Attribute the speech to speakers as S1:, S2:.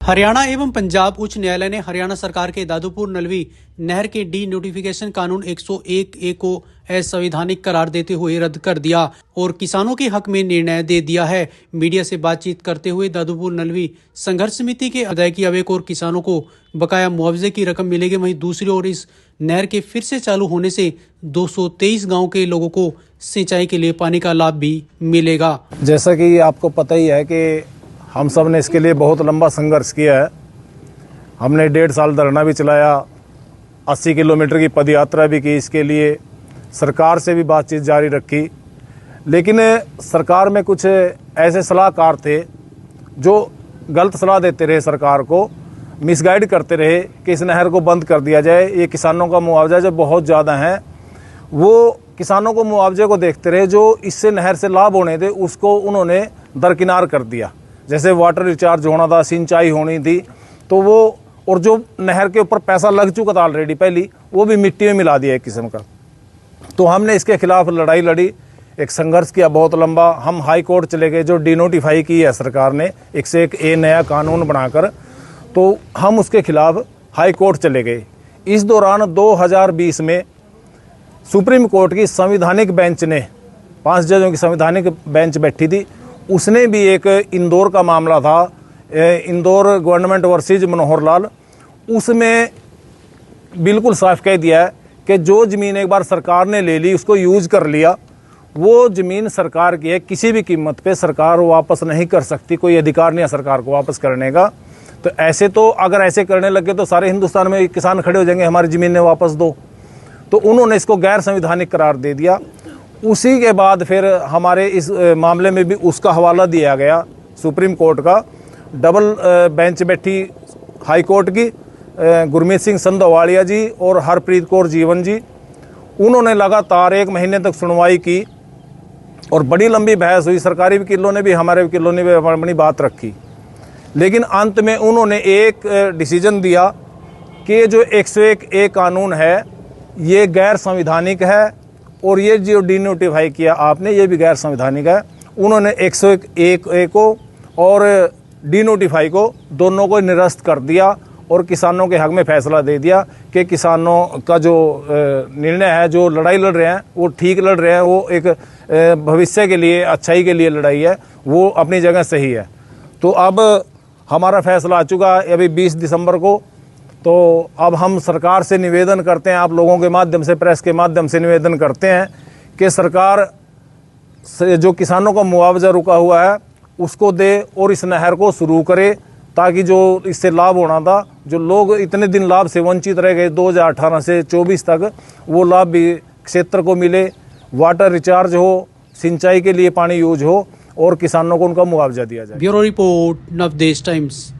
S1: हरियाणा एवं पंजाब उच्च न्यायालय ने हरियाणा सरकार के दादूपुर नलवी नहर के डी नोटिफिकेशन कानून 101A को असंवैधानिक करार देते हुए रद्द कर दिया और किसानों के हक में निर्णय दे दिया है। मीडिया से बातचीत करते हुए दादूपुर नलवी संघर्ष समिति के अदायगी अवैक और किसानों को बकाया मुआवजे की रकम मिलेगी। वहीं दूसरी ओर इस नहर के फिर से चालू होने से 223 गाँव के लोगों को सिंचाई के लिए पानी का लाभ भी मिलेगा।
S2: जैसा कि आपको पता ही है कि हम सब ने इसके लिए बहुत लंबा संघर्ष किया है। हमने 1.5 साल धरना भी चलाया, 80 किलोमीटर की पदयात्रा भी की, इसके लिए सरकार से भी बातचीत जारी रखी। लेकिन सरकार में कुछ ऐसे सलाहकार थे जो गलत सलाह देते रहे, सरकार को मिसगाइड करते रहे कि इस नहर को बंद कर दिया जाए। ये किसानों का मुआवजा जो बहुत ज़्यादा है, वो किसानों को मुआवजे को देखते रहे, जो इससे नहर से लाभ होने थे उसको उन्होंने दरकिनार कर दिया। जैसे वाटर रिचार्ज होना था, सिंचाई होनी थी, तो वो और जो नहर के ऊपर पैसा लग चुका था ऑलरेडी पहली, वो भी मिट्टी में मिला दिया एक किस्म का। तो हमने इसके खिलाफ लड़ाई लड़ी, एक संघर्ष किया बहुत लंबा। हम हाई कोर्ट चले गए, जो डिनोटिफाई की है सरकार ने 101A नया कानून बनाकर, तो हम उसके खिलाफ हाई कोर्ट चले गए। इस दौरान 2020 में सुप्रीम कोर्ट की संवैधानिक बेंच ने, 5 जजों की संवैधानिक बेंच बैठी थी, उसने भी एक इंदौर का मामला था, इंदौर गवर्नमेंट वर्सेज मनोहर लाल, उसमें बिल्कुल साफ कह दिया है कि जो ज़मीन एक बार सरकार ने ले ली, उसको यूज़ कर लिया, वो ज़मीन सरकार की है, किसी भी कीमत पे सरकार वापस नहीं कर सकती, कोई अधिकार नहीं है सरकार को वापस करने का। तो ऐसे तो अगर ऐसे करने लगे तो सारे हिंदुस्तान में किसान खड़े हो जाएंगे, हमारी ज़मीनें वापस दो। तो उन्होंने इसको गैर संवैधानिक करार दे दिया। उसी के बाद फिर हमारे इस मामले में भी उसका हवाला दिया गया सुप्रीम कोर्ट का। डबल बेंच बैठी हाई कोर्ट की, गुरमीत सिंह संधवालिया जी और हरप्रीत कौर जीवन जी, उन्होंने लगातार 1 महीने तक सुनवाई की और बड़ी लंबी बहस हुई। सरकारी वकीलों ने भी, हमारे वकीलों ने भी अपनी बात रखी, लेकिन अंत में उन्होंने एक डिसीजन दिया कि जो 101A कानून है ये गैर संवैधानिक है और ये जो डिनोटिफाई किया आपने, ये भी गैर संवैधानिक है। उन्होंने 101A को और डिनोटिफाई को दोनों को निरस्त कर दिया और किसानों के हक में फैसला दे दिया कि किसानों का जो निर्णय है, जो लड़ाई लड़ रहे हैं वो ठीक लड़ रहे हैं, वो एक भविष्य के लिए, अच्छाई के लिए लड़ाई है, वो अपनी जगह सही है। तो अब हमारा फैसला आ चुका है अभी 20 दिसंबर को। तो अब हम सरकार से निवेदन करते हैं, आप लोगों के माध्यम से, प्रेस के माध्यम से निवेदन करते हैं कि सरकार से जो किसानों का मुआवजा रुका हुआ है उसको दे और इस नहर को शुरू करे, ताकि जो इससे लाभ होना था, जो लोग इतने दिन लाभ से वंचित रह गए 2018 से 24 तक, वो लाभ भी क्षेत्र को मिले, वाटर रिचार्ज हो, सिंचाई के लिए पानी यूज हो और किसानों को उनका मुआवजा दिया जाए।
S1: Bureau report, Navdesh times.